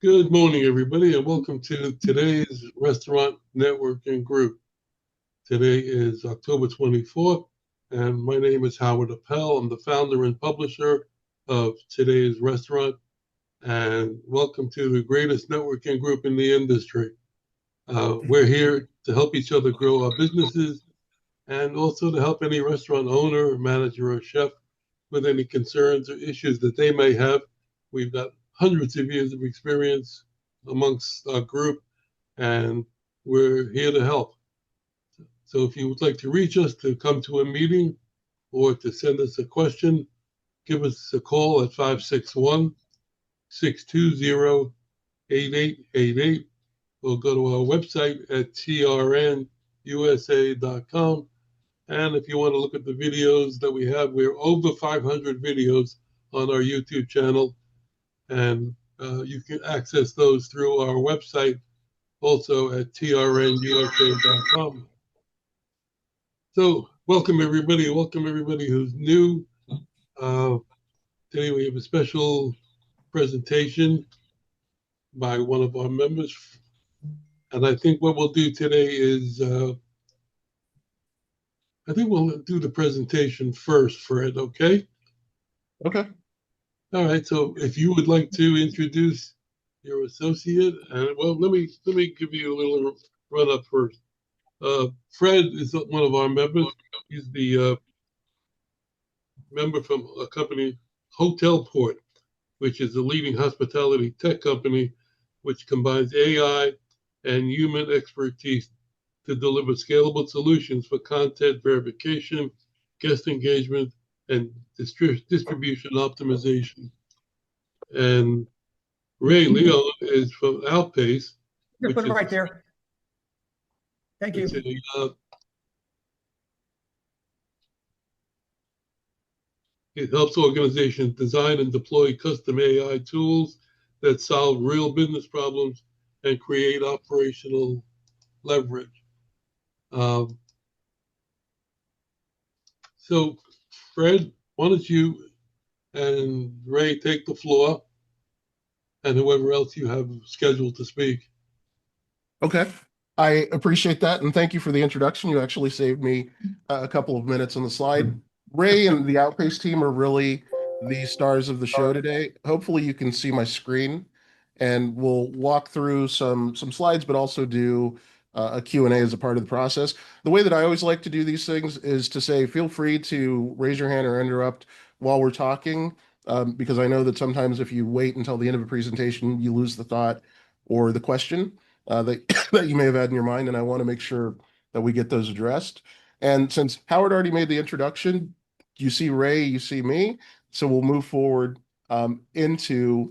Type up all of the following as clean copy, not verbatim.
Good morning, everybody, and welcome to today's restaurant networking group. Today is October 24th, and my name is Howard Appel. I'm the founder and publisher of today's restaurant, and welcome to the greatest networking group in the industry. We're here to help each other grow our businesses and also to help any restaurant owner, manager, or chef with any concerns or issues that they may have. We've got hundreds of years of experience amongst our group, and we're here to help. So if you would like to reach us to come to a meeting or to send us a question, give us a call at 561-620-8888 or go to our website at trnusa.com. And if you want to look at the videos that we have, we're over 500 videos on our YouTube channel, and you can access those through our website, also at trnusa.com. So welcome everybody who's new. Today we have a special presentation by one of our members. And I think what we'll do today is, I think we'll do the presentation first, Fred, okay? Okay. All right, so if you would like to introduce your associate, and well, let me give you a little run up first. Fred is one of our members. He's the member from a company, Hotelport, which is a leading hospitality tech company, which combines AI and human expertise to deliver scalable solutions for content verification, guest engagement, and distribution optimization. And Ray Leo is from Outpace. Just put it right there. Thank you. It helps organizations design and deploy custom AI tools that solve real business problems and create operational leverage. So, Fred, why don't you and Ray take the floor, and whoever else you have scheduled to speak. Okay. I appreciate that, and thank you for the introduction. You actually saved me a couple of minutes on the slide. Ray and the Outpace team are really the stars of the show today. Hopefully you can see my screen, and we'll walk through some slides, but also do a Q&A as a part of the process. The way that I always like to do these things is to say, feel free to raise your hand or interrupt while we're talking, because I know that sometimes if you wait until the end of a presentation, you lose the thought or the question that you may have had in your mind, and I want to make sure that we get those addressed. And since Howard already made the introduction, you see Ray, you see me, so we'll move forward into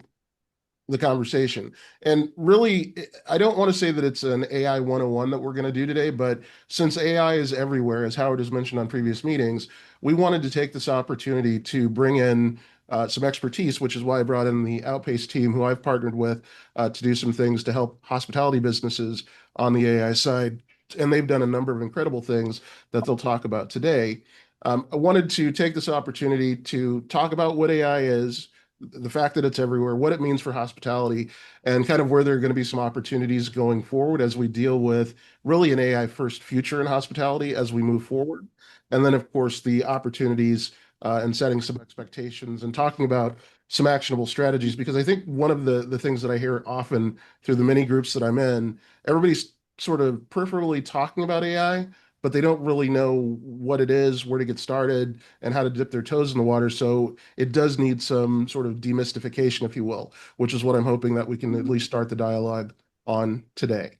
the conversation. And really, I don't want to say that it's an AI 101 that we're going to do today, but since AI is everywhere, as Howard has mentioned on previous meetings, we wanted to take this opportunity to bring in some expertise, which is why I brought in the Outpace team, who I've partnered with to do some things to help hospitality businesses on the AI side. And they've done a number of incredible things that they'll talk about today. I wanted to take this opportunity to talk about what AI is, the fact that it's everywhere, what it means for hospitality, and kind of where there are going to be some opportunities going forward as we deal with really an AI first future in hospitality as we move forward. And then, of course, the opportunities and setting some expectations and talking about some actionable strategies, because I think one of the things that I hear often through the many groups that I'm in, everybody's sort of peripherally talking about AI, but they don't really know what it is, where to get started, and how to dip their toes in the water. So it does need some sort of demystification, if you will, which is what I'm hoping that we can at least start the dialogue on today.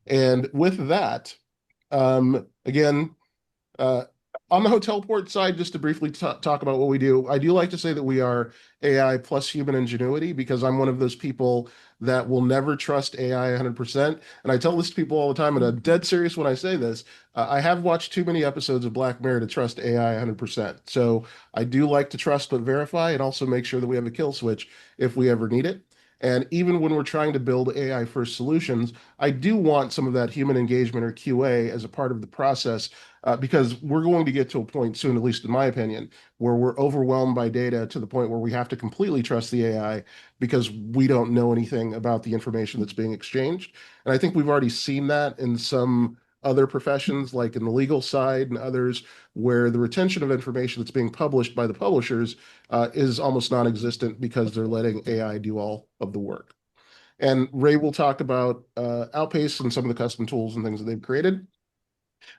And with that, again, on the Hotelport side, just to briefly talk about what we do, I do like to say that we are AI plus human ingenuity, because I'm one of those people that will never trust AI 100%. And I tell this to people all the time, and I'm dead serious when I say this. I have watched too many episodes of Black Mirror to trust AI 100%. So I do like to trust but verify, and also make sure that we have a kill switch if we ever need it. And even when we're trying to build AI first solutions, I do want some of that human engagement or QA as a part of the process, because we're going to get to a point soon, at least in my opinion, where we're overwhelmed by data to the point where we have to completely trust the AI because we don't know anything about the information that's being exchanged. And I think we've already seen that in some other professions, like in the legal side and others, where the retention of information that's being published by the publishers is almost non-existent because they're letting AI do all of the work. And Ray will talk about Outpace and some of the custom tools and things that they've created.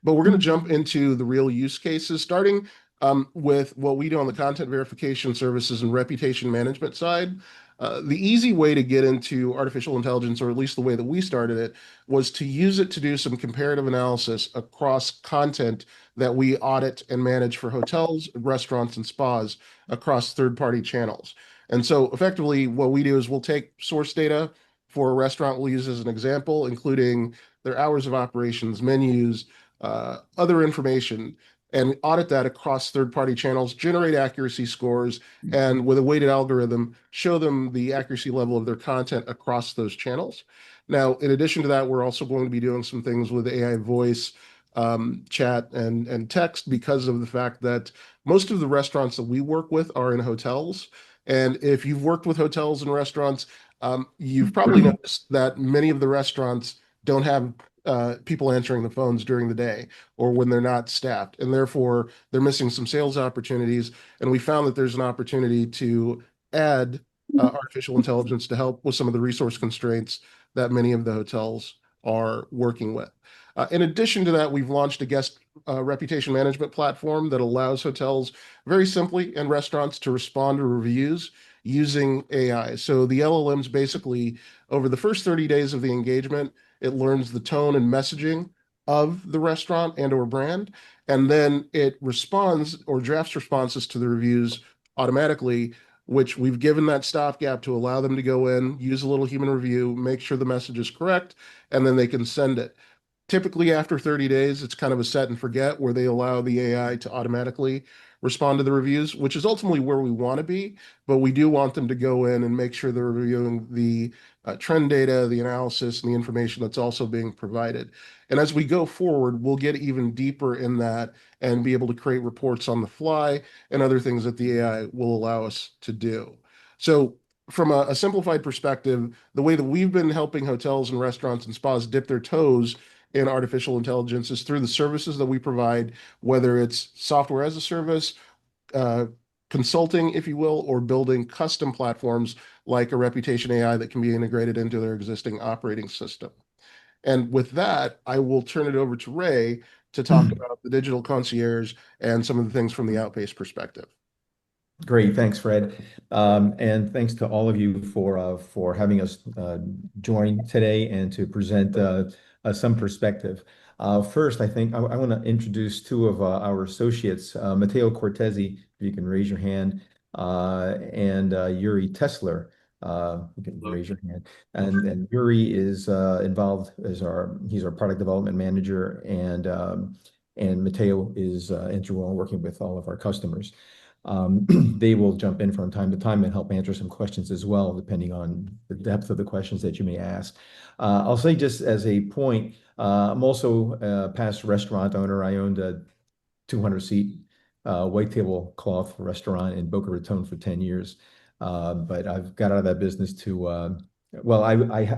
But we're going to jump into the real use cases, starting with what we do on the content verification services and reputation management side. The easy way to get into artificial intelligence, or at least the way that we started it, was to use it to do some comparative analysis across content that we audit and manage for hotels, restaurants, and spas across third-party channels. And so effectively, what we do is we'll take source data for a restaurant we'll use as an example, including their hours of operations, menus, other information, and audit that across third-party channels, generate accuracy scores, and with a weighted algorithm, show them the accuracy level of their content across those channels. Now, in addition to that, we're also going to be doing some things with AI voice, chat, and text, because of the fact that most of the restaurants that we work with are in hotels. And if you've worked with hotels and restaurants, you've probably noticed that many of the restaurants don't have people answering the phones during the day or when they're not staffed, and therefore they're missing some sales opportunities. And we found that there's an opportunity to add artificial intelligence to help with some of the resource constraints that many of the hotels are working with. In addition to that, we've launched a guest reputation management platform that allows hotels very simply and restaurants to respond to reviews using AI. So the LLMs basically, over the first 30 days of the engagement, it learns the tone and messaging of the restaurant and or brand, and then it responds or drafts responses to the reviews automatically, which we've given that stopgap to allow them to go in, use a little human review, make sure the message is correct, and then they can send it. Typically, after 30 days, it's kind of a set and forget where they allow the AI to automatically respond to the reviews, which is ultimately where we want to be. But we do want them to go in and make sure they're reviewing the trend data, the analysis, and the information that's also being provided. And as we go forward, we'll get even deeper in that and be able to create reports on the fly and other things that the AI will allow us to do. So from a simplified perspective, the way that we've been helping hotels and restaurants and spas dip their toes in artificial intelligence is through the services that we provide, whether it's software as a service, uh, consulting, if you will, or building custom platforms like a reputation AI that can be integrated into their existing operating system. And with that, I will turn it over to Ray to talk about the digital concierge and some of the things from the Outpace perspective. Great, thanks, Fred, and thanks to all of you for having us join today and to present some perspective. First, I think I want to introduce two of our associates, Matteo Cortesi, if you can raise your hand, and Yuri Tesler. You can raise your hand. And Yuri is involved as he's our product development manager, and Matteo is integral in working with all of our customers. They will jump in from time to time and help answer some questions as well, depending on the depth of the questions that you may ask. I'll say just as a point, I'm also a past restaurant owner. I owned a 200-seat white tablecloth restaurant in Boca Raton for 10 years. But I've got out of that business to, well, I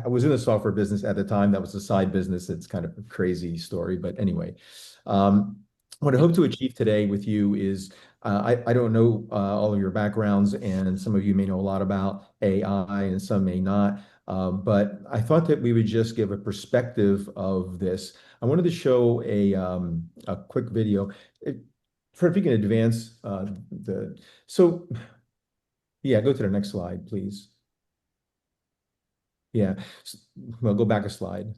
was in the software business at the time. That was a side business. It's kind of a crazy story. But anyway, what I hope to achieve today with you is I don't know all of your backgrounds, and some of you may know a lot about AI and some may not. But I thought that we would just give a perspective of this. I wanted to show a quick video. Fred, if you can advance yeah, go to the next slide, please. Yeah, well, go back a slide.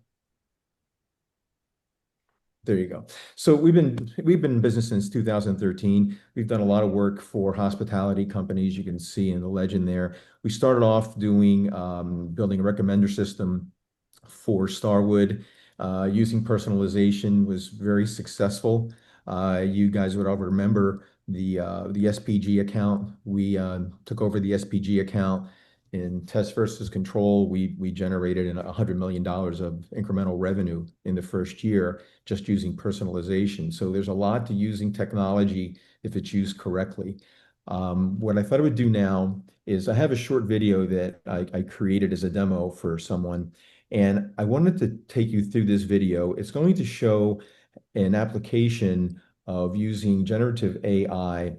There you go. So we've been in business since 2013. We've done a lot of work for hospitality companies. You can see in the legend there. We started off doing building a recommender system for Starwood, using personalization was very successful. You guys would all remember the SPG account. We took over the SPG account in test versus control, we generated $100 million of incremental revenue in the first year just using personalization. So there's a lot to using technology if it's used correctly. What I thought I would do now is I have a short video that I created as a demo for someone, and I wanted to take you through this video. It's going to show an application of using generative AI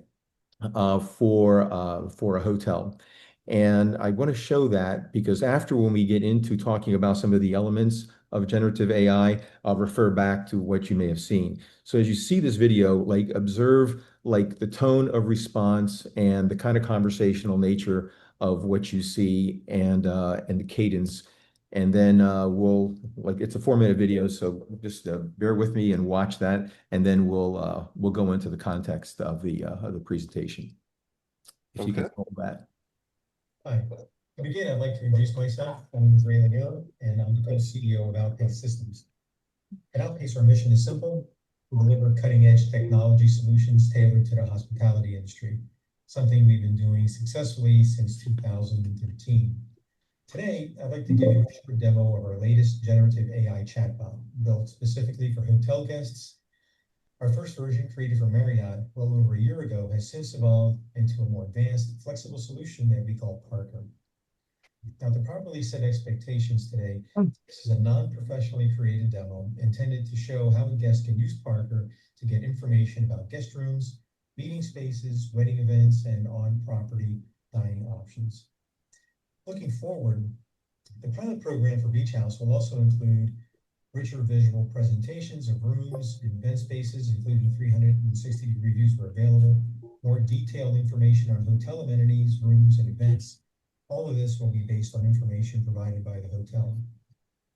for a hotel. And I want to show that because after when we get into talking about some of the elements of generative AI, I'll refer back to what you may have seen. So as you see this video, like observe like the tone of response and the kind of conversational nature of what you see and the cadence. And then we'll like it's a 4-minute video, so just bear with me and watch that, and then we'll go into the context of the presentation. If you can Okay. hold that. Hi. To begin, I'd like to introduce myself. My name is Ray Lanier, and I'm the co-CEO of Outpace Systems. At Outpace, our mission is simple: to deliver cutting-edge technology solutions tailored to the hospitality industry, something we've been doing successfully since 2013. Today, I'd like to give you a short demo of our latest generative AI chatbot, built specifically for hotel guests. Our first version, created for Marriott well over a year ago, has since evolved into a more advanced, flexible solution that we call Parker. Now, to properly set expectations today, this is a non-professionally created demo intended to show how a guest can use Parker to get information about guest rooms, meeting spaces, wedding events, and on-property dining options. Looking forward, the pilot program for Beach House will also include richer visual presentations of rooms and event spaces, including 360-degree views where available, more detailed information on hotel amenities, rooms, and events. All of this will be based on information provided by the hotel.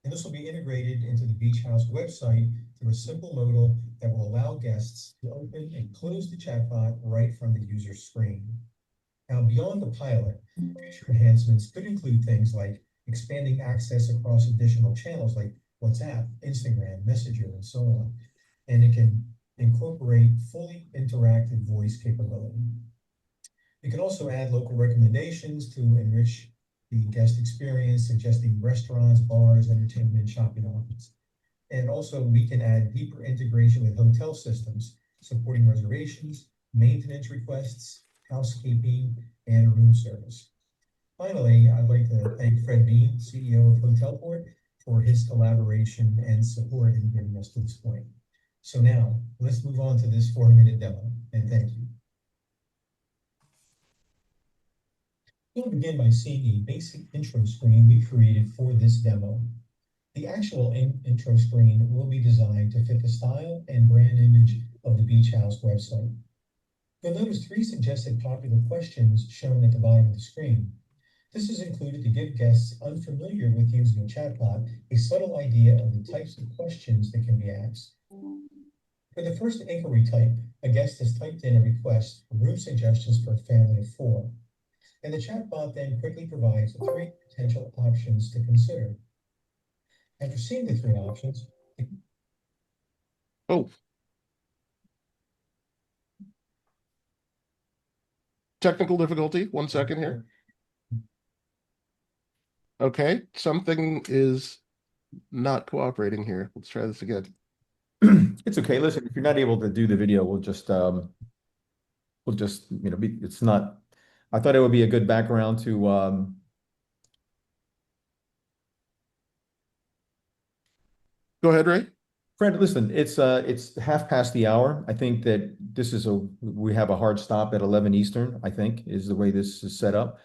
And this will be integrated into the Beach House website through a simple modal that will allow guests to open and close the chatbot right from the user's screen. Now, beyond the pilot, future enhancements could include things like expanding access across additional channels like WhatsApp, Instagram, Messenger, and so on. And it can incorporate fully interactive voice capability. We can also add local recommendations to enrich the guest experience, suggesting restaurants, bars, entertainment, shopping options. And also we can add deeper integration with hotel systems, supporting reservations, maintenance requests, housekeeping, and room service. Finally, I'd like to thank Fred Bean, CEO of Hotelport, for his collaboration and support in getting us to this point. So now, let's move on to this 4-minute demo, and thank you. We'll begin by seeing a basic intro screen we created for this demo. The actual intro screen will be designed to fit the style and brand image of the Beach House website. You'll notice 3 suggested popular questions shown at the bottom of the screen. This is included to give guests unfamiliar with using a chatbot a subtle idea of the types of questions that can be asked. For the first inquiry type, a guest has typed in a request for room suggestions for a family of 4. And the chatbot then quickly provides 3 potential options to consider. After seeing the 3 options, Technical difficulty. 1 second here. Okay, something is not cooperating here. Let's try this again. It's okay. Listen, if you're not able to do the video, we'll just it's not. I thought it would be a good background to Go ahead, Ray. Fred, listen, it's 1/2 past the hour. I think that we have a hard stop at 11 Eastern, I think, is the way this is set up.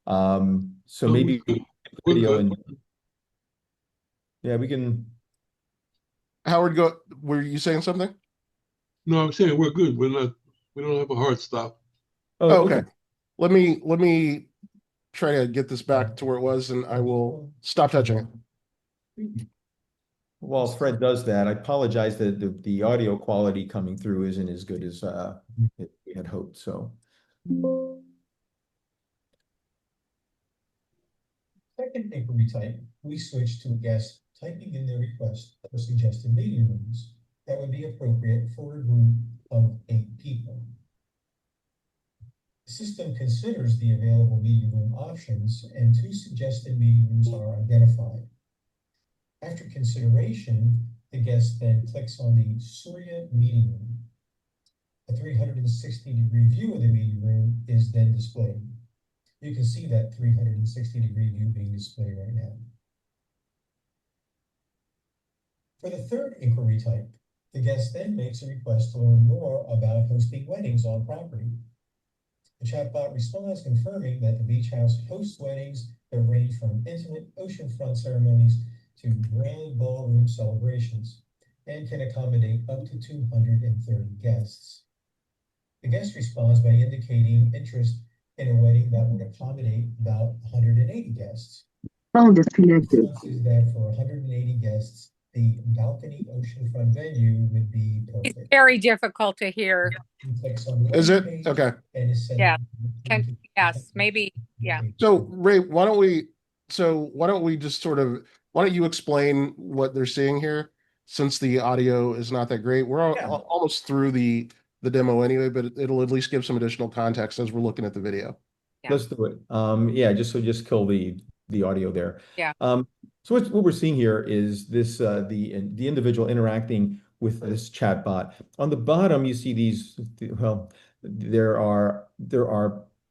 So No, maybe we're video good. and yeah, we can. Howard, were you saying something? No, I'm saying we're good. We don't have a hard stop. Oh, okay. Let me try to get this back to where it was, and I will stop touching it. While Fred does that, I apologize that the audio quality coming through isn't as good as we had hoped. So. second inquiry type, we switch to a guest typing in their request for suggested meeting rooms that would be appropriate for a group of 8 people. The system considers the available meeting room options, and 2 suggested meeting rooms are identified. After consideration, the guest then clicks on the Surya meeting room. A 360-degree view of the meeting room is then displayed. You can see that 360-degree view being displayed right now. For the third inquiry type, the guest then makes a request to learn more about hosting weddings on property. The chatbot responds confirming that the beach house hosts weddings that range from intimate oceanfront ceremonies to grand ballroom celebrations and can accommodate up to 230 guests. The guest responds by indicating interest in a wedding that would accommodate about 180 guests. Phone The disconnected. response is that for 180 guests, the balcony oceanfront venue would be It's perfect. very difficult to hear. He clicks on the Is wedding it? page Okay. and is sent Yeah. to Yes, maybe. Yeah. So Ray, why don't we just sort of, why don't you explain what they're seeing here? Since the audio is not that great, we're Yeah. almost through the demo anyway, but it'll at least give some additional context as we're looking at the video. Yeah. Let's do it. Yeah, just kill the audio there. Yeah. So what we're seeing here is this the individual interacting with this chatbot. On the bottom, you see these. Well, there are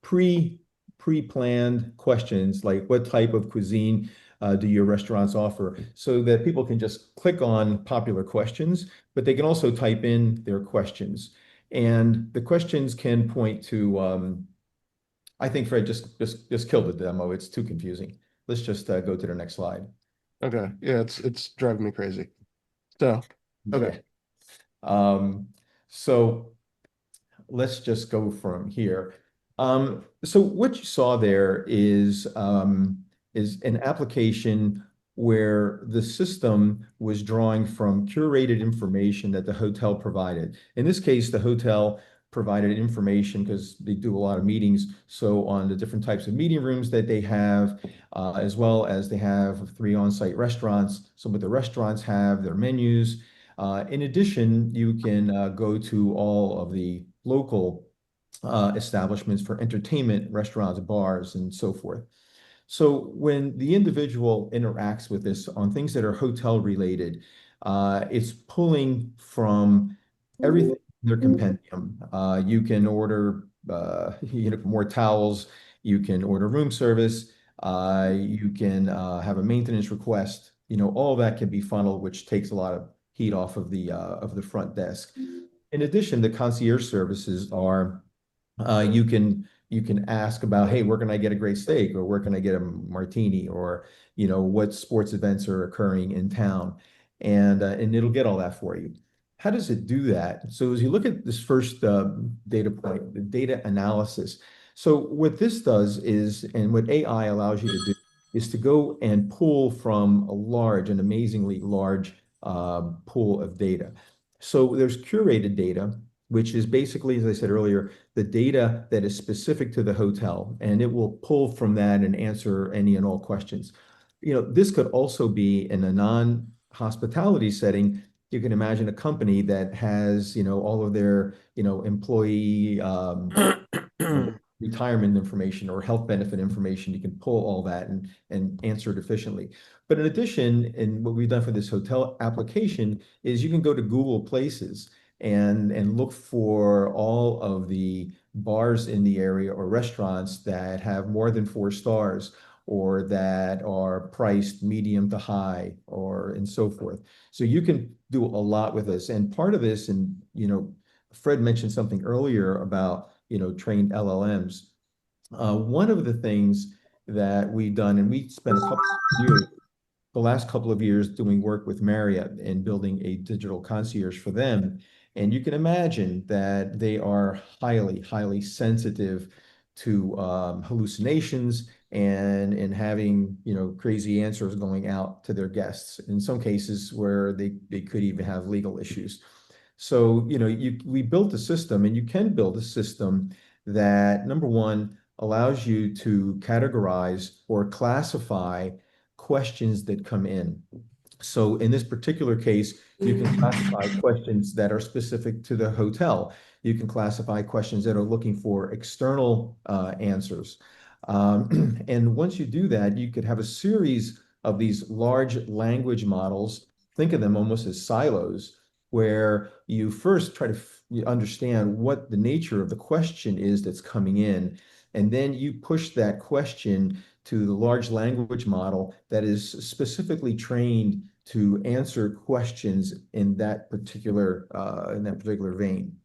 pre-planned questions like what type of cuisine do your restaurants offer, so that people can just click on popular questions, but they can also type in their questions, and the questions can point to. I think Fred just killed the demo. It's too confusing. Let's just go to the next slide. Okay. Yeah, it's driving me crazy. So, okay. So let's just go from here. So what you saw there is an application where the system was drawing from curated information that the hotel provided. In this case, the hotel provided information because they do a lot of meetings. So on the different types of meeting rooms that they have, as well as they have 3 on-site restaurants. Some of the restaurants have their menus. In addition, you can go to all of the local establishments for entertainment, restaurants, bars, and so forth. So when the individual interacts with this on things that are hotel related, it's pulling from everything in their compendium. You can order more towels, you can order room service, you can have a maintenance request. All that can be funneled, which takes a lot of heat off of the front desk. In addition, the concierge services are you can ask about, hey, where can I get a great steak, or where can I get a martini, or what sports events are occurring in town, and it'll get all that for you. How does it do that? So as you look at this first data point, the data analysis. So what this does is, and what AI allows you to do, is to go and pull from an amazingly large pool of data. So there's curated data, which is basically, as I said earlier, the data that is specific to the hotel, and it will pull from that and answer any and all questions. This could also be in a non-hospitality setting. You can imagine a company that has, all of their, employee retirement information or health benefit information. You can pull all that and answer it efficiently. But in addition, and what we've done for this hotel application is you can go to Google Places and look for all of the bars in the area or restaurants that have more than 4 stars, or that are priced medium to high, and so forth. So you can do a lot with this. And part of this, and Fred mentioned something earlier about trained LLMs. One of the things that we've done, and we spent the last couple of years doing work with Marriott and building a digital concierge for them. And you can imagine that they are highly, highly sensitive to hallucinations and having crazy answers going out to their guests. In some cases where they could even have legal issues. So we built a system, and you can build a system that, number one, allows you to categorize or classify questions that come in. So in this particular case, you can classify questions that are specific to the hotel. You can classify questions that are looking for external answers. And once you do that, you could have a series of these large language models. Think of them almost as silos, where you first try to you understand what the nature of the question is that's coming in. And then you push that question to the large language model that is specifically trained to answer questions in that particular vein.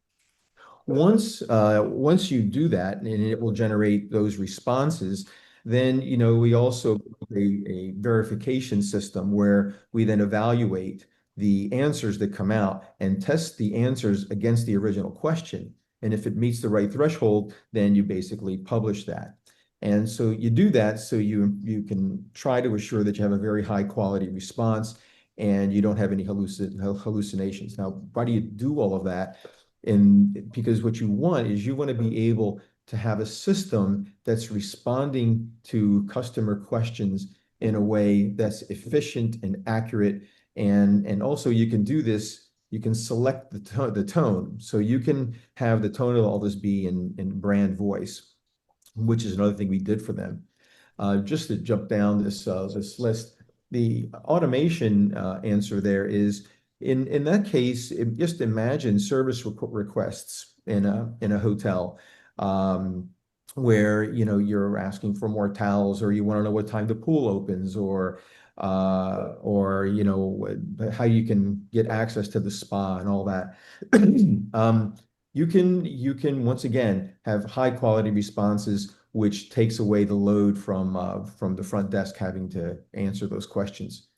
Once you do that, and it will generate those responses, then we also build a verification system where we then evaluate the answers that come out and test the answers against the original question. And if it meets the right threshold, then you basically publish that. And so you do that so you can try to assure that you have a very high quality response and you don't have any hallucinations. Now, why do you do all of that? And because what you want is you want to be able to have a system that's responding to customer questions in a way that's efficient and accurate. And also you can do this, you can select the tone. So you can have the tone of all this be in brand voice, which is another thing we did for them. Just to jump down this list, the automation answer there is in that case, just imagine service requests in a hotel, where you're asking for more towels, or you want to know what time the pool opens, or how you can get access to the spa and all that. You can once again have high quality responses, which takes away the load from the front desk having to answer those questions.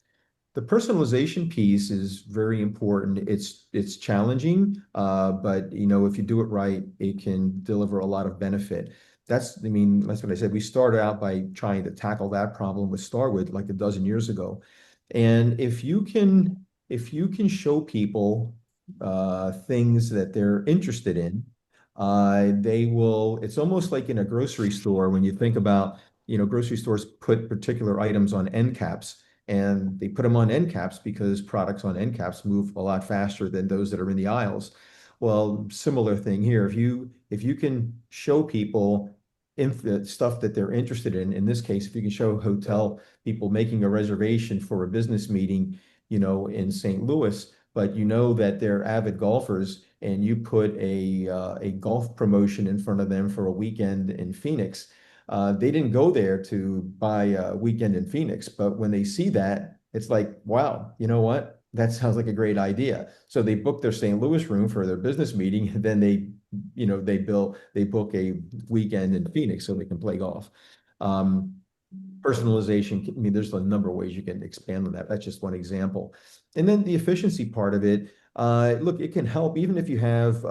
The personalization piece is very important. It's challenging, but if you do it right, it can deliver a lot of benefit. That's what I said. We started out by trying to tackle that problem with Starwood like a dozen years ago. And if you can show people things that they're interested in, they will. It's almost like in a grocery store when you think about, grocery stores put particular items on end caps, and they put them on end caps because products on end caps move a lot faster than those that are in the aisles. Well, similar thing here. If you can show people stuff that they're interested in this case, if you can show hotel people making a reservation for a business meeting, in St. Louis, but that they're avid golfers, and you put a golf promotion in front of them for a weekend in Phoenix. They didn't go there to buy a weekend in Phoenix, but when they see that, it's like, wow, you know what? That sounds like a great idea. So they book their St. Louis room for their business meeting, and then they book a weekend in Phoenix so they can play golf. Personalization, there's a number of ways you can expand on that. That's just one example. And then the efficiency part of it, look, it can help even if you have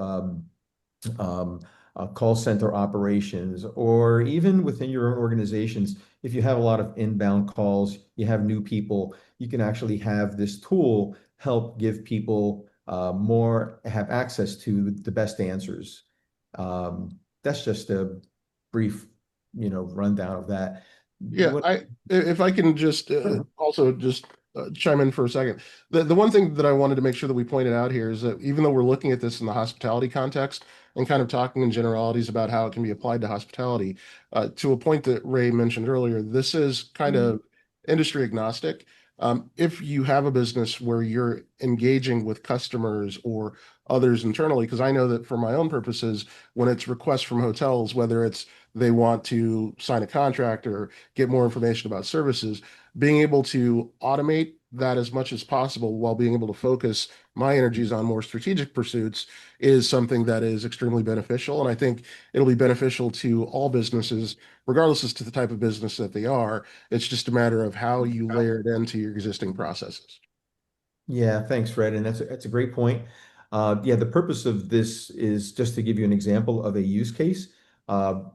call center operations, or even within your own organizations. If you have a lot of inbound calls, you have new people, you can actually have this tool help give people have access to the best answers. That's just a brief, rundown of that. Yeah, if I can just also just chime in for a second. The one thing that I wanted to make sure that we pointed out here is that even though we're looking at this in the hospitality context and kind of talking in generalities about how it can be applied to hospitality, to a point that Ray mentioned earlier, this is kind of industry agnostic. If you have a business where you're engaging with customers or others internally, because I know that for my own purposes, when it's requests from hotels, whether it's they want to sign a contract or get more information about services, being able to automate that as much as possible while being able to focus my energies on more strategic pursuits is something that is extremely beneficial. And I think it'll be beneficial to all businesses, regardless as to the type of business that they are. It's just a matter of how you layer it into your existing processes. Yeah, thanks, Fred. And that's a great point. Yeah, the purpose of this is just to give you an example of a use case.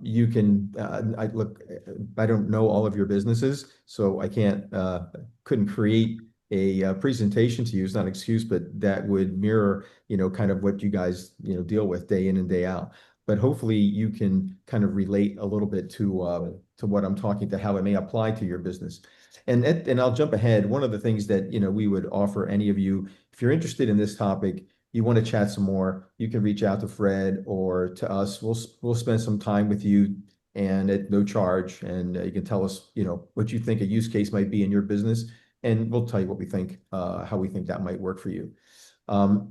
You can, I don't know all of your businesses, so I couldn't create a presentation to use, not an excuse, but that would mirror, kind of what you guys, deal with day in and day out. But hopefully you can kind of relate a little bit to what I'm talking to, how it may apply to your business. And I'll jump ahead. One of the things that we would offer any of you, if you're interested in this topic, you want to chat some more, you can reach out to Fred or to us. We'll spend some time with you and at no charge, and you can tell us what you think a use case might be in your business, and we'll tell you what we think, how we think that might work for you.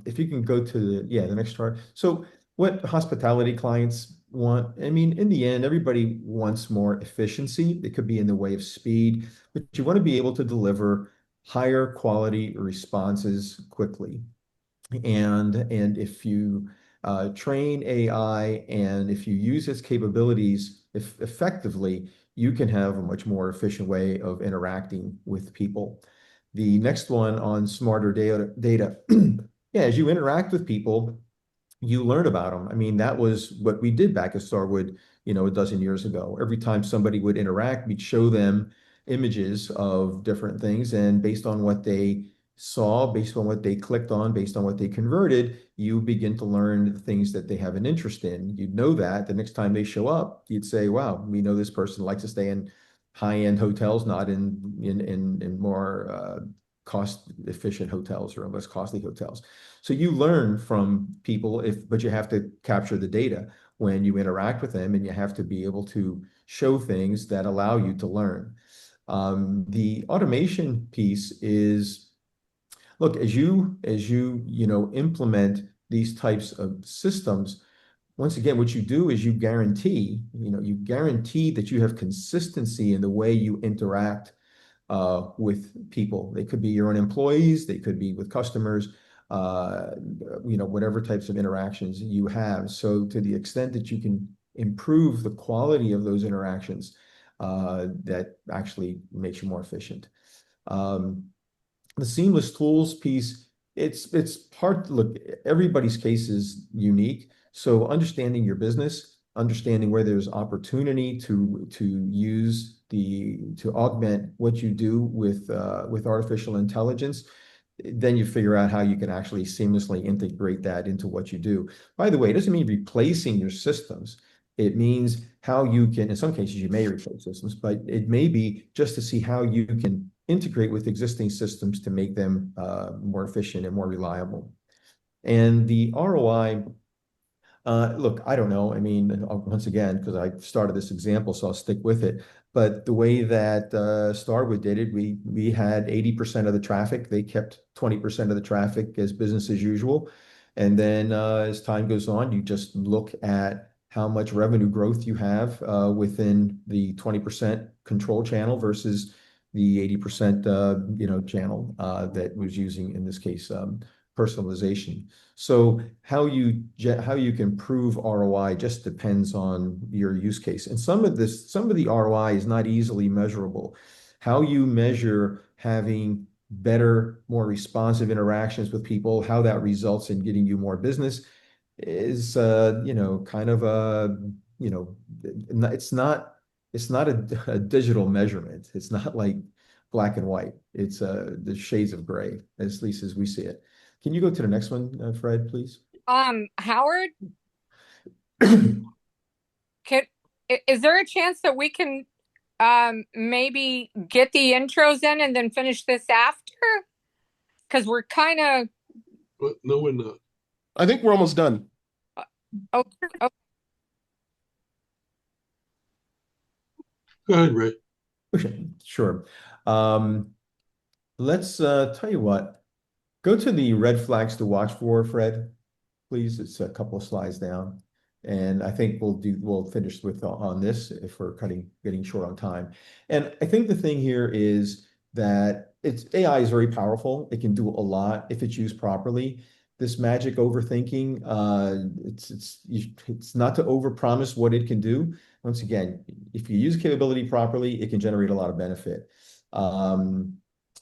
If you can go to the next chart. So what hospitality clients want, I mean, in the end, everybody wants more efficiency. It could be in the way of speed, but you want to be able to deliver higher quality responses quickly. And if you train AI and if you use its capabilities effectively, you can have a much more efficient way of interacting with people. The next one on smarter data. Yeah, as you interact with people, you learn about them. I mean, that was what we did back at Starwood, a dozen years ago. Every time somebody would interact, we'd show them images of different things, and based on what they saw, based on what they clicked on, based on what they converted, you begin to learn the things that they have an interest in. You'd know that the next time they show up, you'd say, wow, we know this person likes to stay in high-end hotels, not in more cost efficient hotels or less costly hotels. So you learn from people, but you have to capture the data when you interact with them, and you have to be able to show things that allow you to learn. The automation piece is, look, as you implement these types of systems, once again, what you do is you guarantee that you have consistency in the way you interact with people. They could be your own employees, they could be with customers, whatever types of interactions you have. So to the extent that you can improve the quality of those interactions, that actually makes you more efficient. The seamless tools piece, it's part, look, everybody's case is unique. So understanding your business, understanding where there's opportunity to augment what you do with artificial intelligence, then you figure out how you can actually seamlessly integrate that into what you do. By the way, it doesn't mean replacing your systems. It means how you can, in some cases, you may replace systems, but it may be just to see how you can integrate with existing systems to make them more efficient and more reliable. And the ROI, look, I don't know. I mean, once again, because I started this example, so I'll stick with it. But the way that Starwood did it, we had 80% of the traffic. They kept 20% of the traffic as business as usual. And then as time goes on, you just look at how much revenue growth you have within the 20% control channel versus the 80% channel that was using, in this case, personalization. So how you can prove ROI just depends on your use case. And some of the ROI is not easily measurable. How you measure having better, more responsive interactions with people, how that results in getting you more business is kind of it's not a digital measurement. It's not like black and white. It's the shades of gray, at least as we see it. Can you go to the next one, Fred, please? Howard, is there a chance that we can maybe get the intros in and then finish this after? Because we're kind of. No, we're not. I think we're almost done. Okay. Go ahead, Ray. Sure. Let's tell you what. Go to the red flags to watch for, Fred, please. It's a couple of slides down. And I think we'll finish on this if we're getting short on time. And I think the thing here is that AI is very powerful. It can do a lot if it's used properly. This magic overthinking, it's not to overpromise what it can do. Once again, if you use capability properly, it can generate a lot of benefit.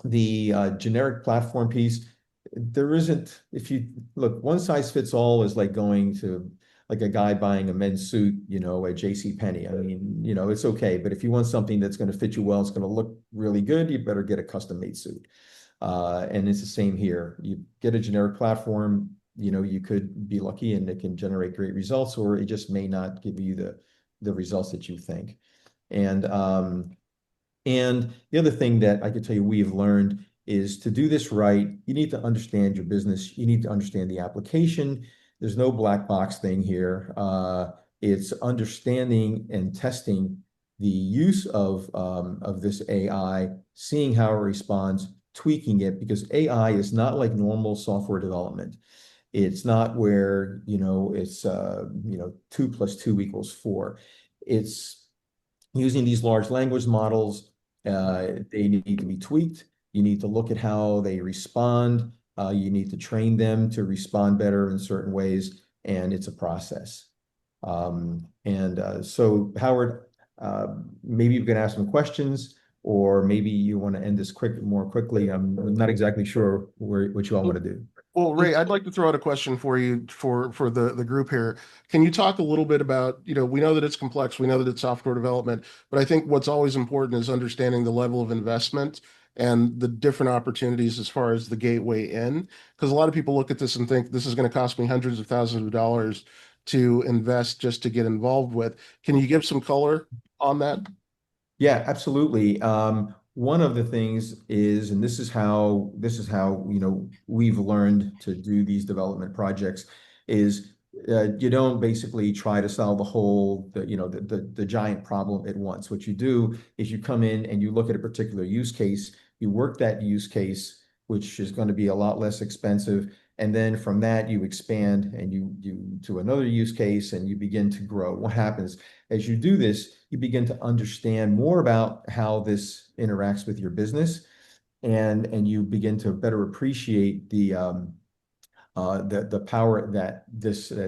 The generic platform piece, there isn't, if you look, one size fits all is like going to like a guy buying a men's suit, at JCPenney. I mean, it's okay. But if you want something that's going to fit you well, it's going to look really good, you better get a custom made suit. And it's the same here. You get a generic platform, you could be lucky and it can generate great results, or it just may not give you the results that you think. And the other thing that I could tell you we've learned is to do this right, you need to understand your business. You need to understand the application. There's no black box thing here. It's understanding and testing the use of this AI, seeing how it responds, tweaking it, because AI is not like normal software development. It's not where, it's, 2 + 2 = 4. It's using these large language models. They need to be tweaked. You need to look at how they respond. You need to train them to respond better in certain ways, and it's a process. So Howard, maybe you can ask some questions, or maybe you want to end this more quickly. I'm not exactly sure what you all want to do. Well, Ray, I'd like to throw out a question for you for the group here. Can you talk a little bit about, we know that it's complex, we know that it's software development, but I think what's always important is understanding the level of investment and the different opportunities as far as the gateway in. Because a lot of people look at this and think this is going to cost me hundreds of thousands of dollars to invest just to get involved with. Can you give some color on that? Yeah, absolutely. One of the things is, and this is how we've learned to do these development projects, is you don't basically try to solve the giant problem at once. What you do is you come in and you look at a particular use case, you work that use case, which is going to be a lot less expensive, and then from that you expand and you to another use case and you begin to grow. What happens as you do this, you begin to understand more about how this interacts with your business, and you begin to better appreciate the power that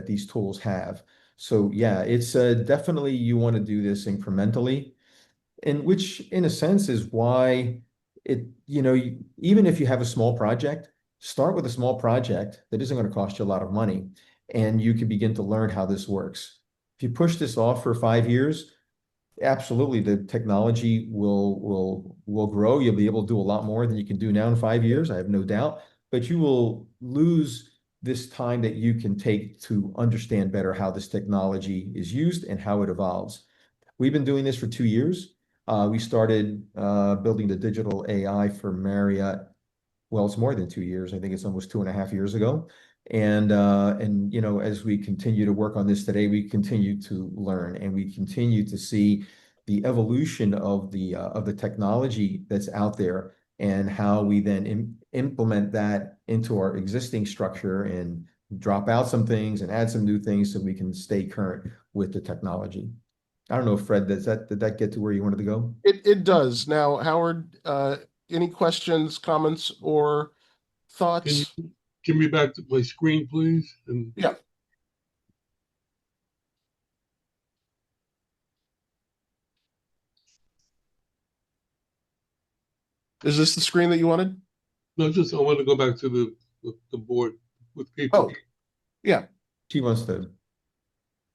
these tools have. So yeah, it's definitely, you want to do this incrementally, and which in a sense is why even if you have a small project, start with a small project that isn't going to cost you a lot of money, and you can begin to learn how this works. If you push this off for 5 years, absolutely, the technology will grow. You'll be able to do a lot more than you can do now in 5 years, I have no doubt. But you will lose this time that you can take to understand better how this technology is used and how it evolves. We've been doing this for 2 years. We started building the digital AI for Marriott. Well, it's more than 2 years. I think it's almost 2.5 years ago. And as we continue to work on this today, we continue to learn, and we continue to see the evolution of the technology that's out there, and how we then implement that into our existing structure and drop out some things and add some new things so we can stay current with the technology. I don't know, Fred, did that get to where you wanted to go? It does. Now, Howard, any questions, comments, or Can thoughts? you give me back to my screen, please? And Yeah. Is this the screen that you wanted? no, I want to go back to the board with people. Oh, yeah. She wants to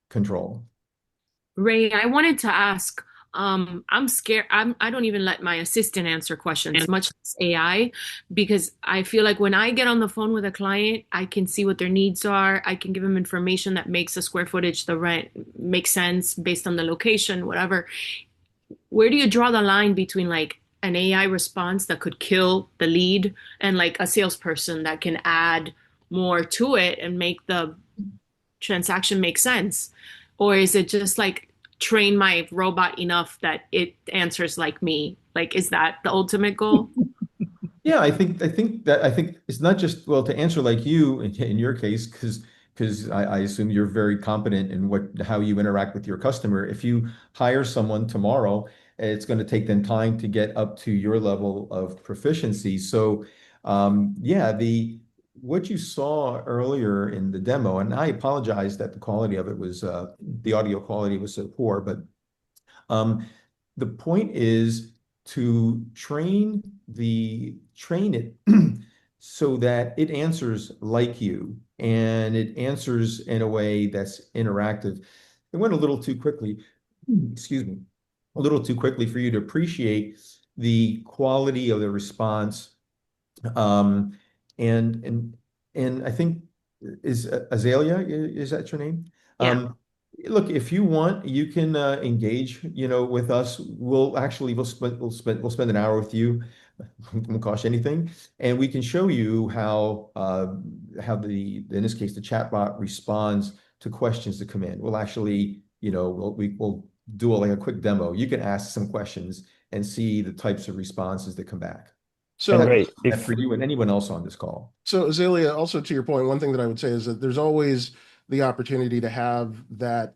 control. Ray, I wanted to ask, I'm scared. I don't even let my assistant answer questions, much less AI, because I feel like when I get on the phone with a client, I can see what their needs are. I can give them information that makes the square footage, the rent make sense based on the location, whatever. Where do you draw the line between like an AI response that could kill the lead and like a salesperson that can add more to it and make the transaction make sense? Or is it just like train my robot enough that it answers like me? Like, is that the ultimate goal? Yeah, I think it's not just, well, to answer like you in your case, because I assume you're very competent in how you interact with your customer. If you hire someone tomorrow, it's going to take them time to get up to your level of proficiency. So yeah, what you saw earlier in the demo, and I apologize that the quality of it was the audio quality was so poor, but the point is to train it so that it answers like you, and it answers in a way that's interactive. It went a little too quickly, excuse me, a little too quickly for you to appreciate the quality of the response. And I think, is Azalea, is that your name? Yeah. Look, if you want, you can engage, with us. We'll spend an hour with you. It won't cost you anything, and we can show you how in this case the chatbot responds to questions that come in. We'll actually, we'll do like a quick demo. You can ask some questions and see the types of responses that come back. So, And Great. that's for you and anyone else on this call. so Azalea, also to your point, one thing that I would say is that there's always the opportunity to have that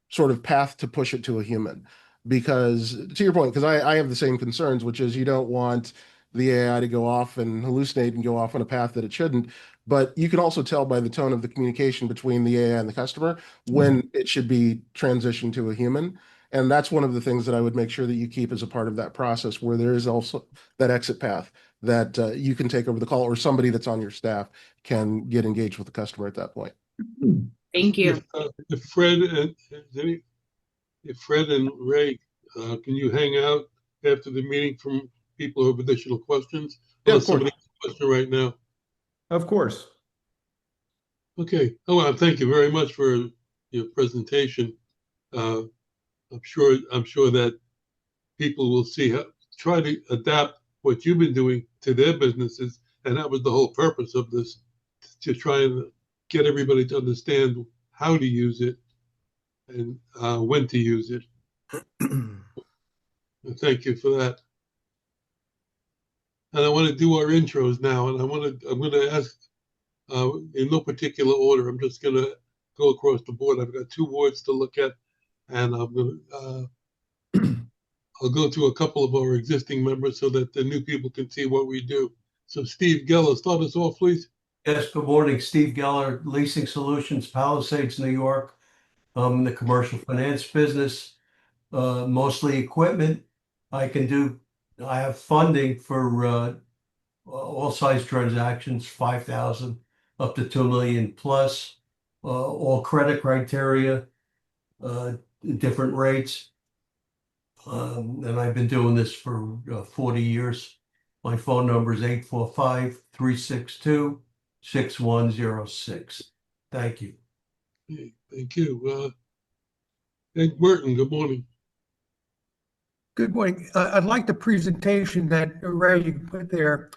sort of path to push it to a human. Because to your point, because I have the same concerns, which is you don't want the AI to go off and hallucinate and go off on a path that it shouldn't. But you can also tell by the tone of the communication between the AI and the customer when it should be transitioned to a human. And that's one of the things that I would make sure that you keep as a part of that process, where there is also that exit path that you can take over the call, or somebody that's on your staff can get engaged with the customer at that point. Thank you. If Fred and Ray, can you hang out after the meeting from people who have additional questions? Yeah, of Unless somebody has a question right now. Of course. Okay. Oh, well, thank you very much for your presentation. I'm sure that people will try to adapt what you've been doing to their businesses, and that was the whole purpose of this, to try and get everybody to understand how to use it and when to use it. Thank you for that. And I want to do our intros now, and I'm going to ask in no particular order. I'm just going to go across the board. I've got 2 wards to look at, and I'm going to I'll go to a couple of our existing members so that the new people can see what we do. So Steve Geller, start us off, please. Yes, good morning. Steve Geller, Leasing Solutions, Palisades, New York. In the commercial finance business, mostly equipment. I have funding for all size transactions, 5,000 up to 2 million plus, all credit criteria, different rates. And I've been doing this for 40 years. My phone number is 845-362-6106. Thank you. Okay, thank you. Ed Burton, good morning. Good morning. I'd like the presentation that Ray put there.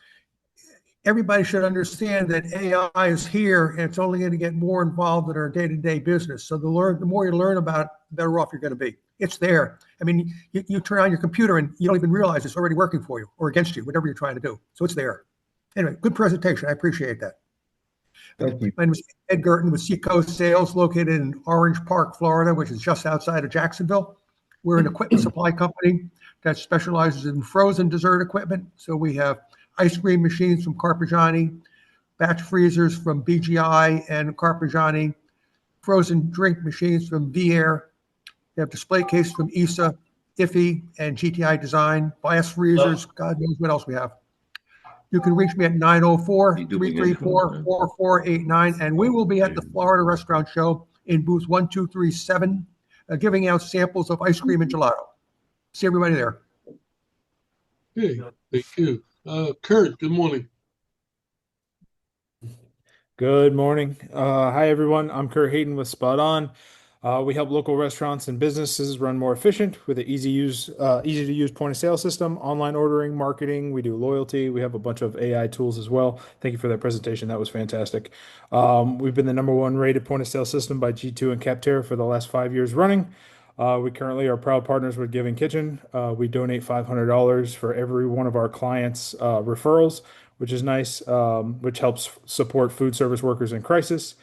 Everybody should understand that AI is here, and it's only going to get more involved in our day-to-day business. So the more you learn about it, the better off you're going to be. It's there. I mean, you turn on your computer and you don't even realize it's already working for you or against you, whatever you're trying to do. So it's there. Anyway, good presentation. I appreciate that. Thank you. My name is Ed Gerton with Seacoast Sales, located in Orange Park, Florida, which is just outside of Jacksonville. We're an equipment supply company that specializes in frozen dessert equipment. So we have ice cream machines from Carpigiani, batch freezers from BGI and Carpigiani, frozen drink machines from V-Air. We have display cases from ISA, IFI, and GTI Design, bias freezers, God knows what else we have. You can reach me at 904-334-4489, and we will be at the Florida Restaurant Show in booth 1237, giving out samples of ice cream and gelato. See everybody there. Okay, thank you. Kurt, good morning. Good morning. Hi, everyone. I'm Kurt Hayden with Spot On. We help local restaurants and businesses run more efficient with an easy to use point of sale system, online ordering, marketing. We do loyalty. We have a bunch of AI tools as well. Thank you for that presentation. That was fantastic. We've been the #1 rated point of sale system by G2 and Capterra for the last 5 years running. We currently are proud partners with Giving Kitchen. We donate $500 for every one of our clients' referrals, which is nice, which helps support food service workers in crisis.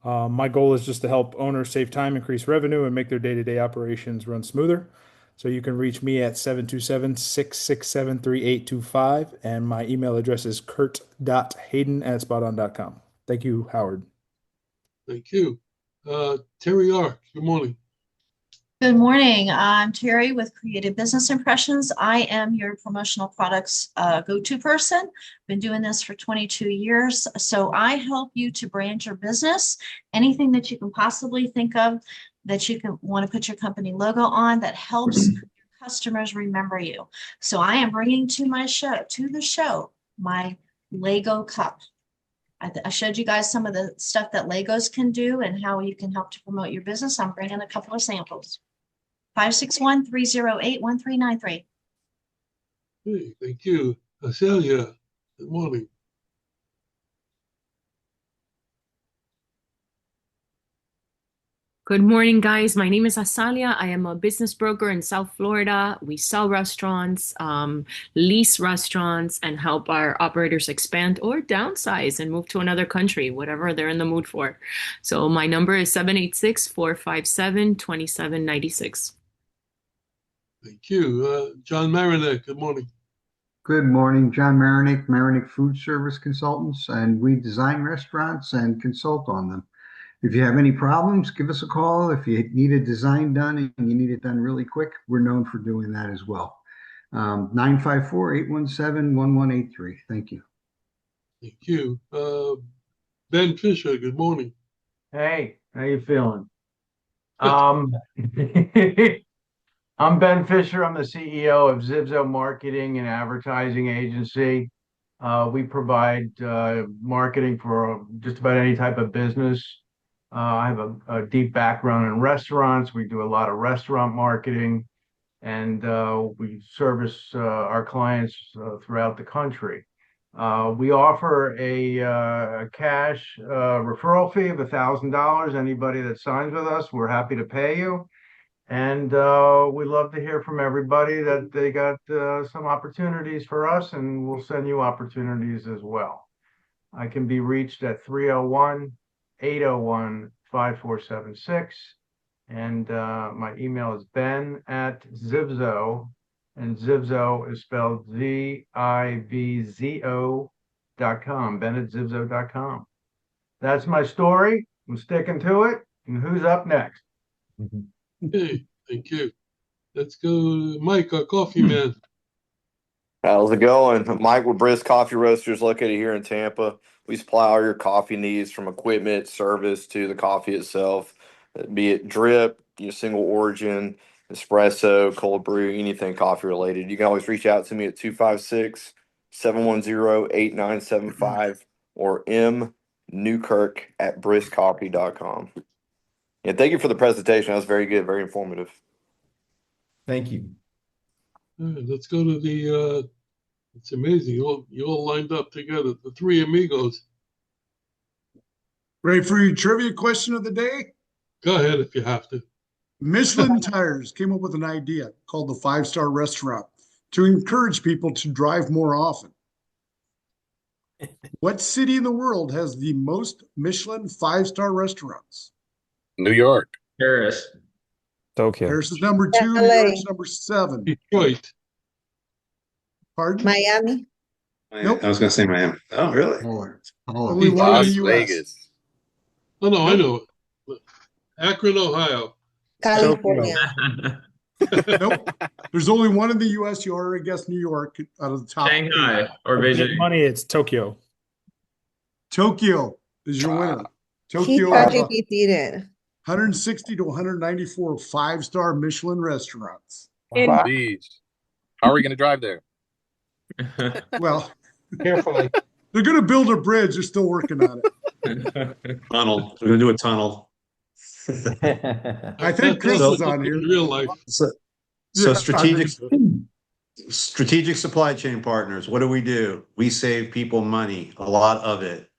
My goal is just to help owners save time, increase revenue, and make their day-to-day operations run smoother. So you can reach me at 727-667-3825, and my email address is kurt.hayden@spoton.com. Thank you, Howard. Thank you. Terry Ark, good morning. Good morning. I'm Terry with Creative Business Impressions. I am your promotional products go-to person. Been doing this for 22 years. So I help you to brand your business. Anything that you can possibly think of that you can want to put your company logo on that helps your customers remember you. So I am bringing to the show my Lego cup. I showed you guys some of the stuff that Legos can do and how you can help to promote your business. I'm bringing a couple of samples. 561-308-1393. Hey, thank you. Celia, good morning. Good morning, guys. My name is Asalia. I am a business broker in South Florida. We sell restaurants, lease restaurants, and help our operators expand or downsize and move to another country, whatever they're in the mood for. So my number is 786-457-2796. Thank you. John Marinak, good morning. Good morning, John Marinick, Marinick Food Service Consultants, and we design restaurants and consult on them. If you have any problems, give us a call. If you need a design done and you need it done really quick, we're known for doing that as well. 954-817-1183. Thank you. Thank you. Ben Fisher, good morning. Hey, how you feeling? I'm Ben Fisher. I'm the CEO of Zibzo Marketing and Advertising Agency. We provide marketing for just about any type of business. I have a deep background in restaurants. We do a lot of restaurant marketing, and we service our clients throughout the country. We offer a cash referral fee of $1,000. Anybody that signs with us, we're happy to pay you. And we love to hear from everybody that they got some opportunities for us, and we'll send you opportunities as well. I can be reached at 301-801-5476. And my email is ben@Zibzo, and Zibzo is spelled ZIVZO.com, ben@Zibzo.com. That's my story. I'm sticking to it. And who's up next? Hey, thank you. Let's go, Mike, our coffee man. How's it going? Mike with Brisk Coffee Roasters, located here in Tampa. We supply all your coffee needs, from equipment, service to the coffee itself, be it drip, single origin, espresso, cold brew, anything coffee related. You can always reach out to me at 256-710-8975 or mnewkirk@briskcoffee.com. And thank you for the presentation. That was very good, very informative. Thank you. All right, let's go to the, it's amazing. You all lined up together, the three amigos. Ready for your trivia question of the day? Go ahead if you have to. Michelin Tires came up with an idea called the 5-star restaurant to encourage people to drive more often. What city in the world has the most Michelin 5-star restaurants? New York. Paris. Tokyo. Paris is number 2. New LA. York's number 7. Detroit. Pardon? Miami. Nope. I was going to say Miami. Oh, really? Only one in Las the US. Vegas. Oh, no, I know it. Akron, Ohio. California. Nope. There's only one in the US. You already guessed New York out of the top. Shanghai or Big Beijing. money, it's Tokyo. Tokyo is your winner. He Tokyo thought has you did it. 160 to 194 5-star Michelin restaurants. Jeez. How are we going to drive there? Well, Carefully. they're going to build a bridge. They're still working on it. Tunnel. We're going to do a tunnel. I think Chris is on here. In real life. So Yeah, strategic supply chain partners, what do? We save people money, a lot of it.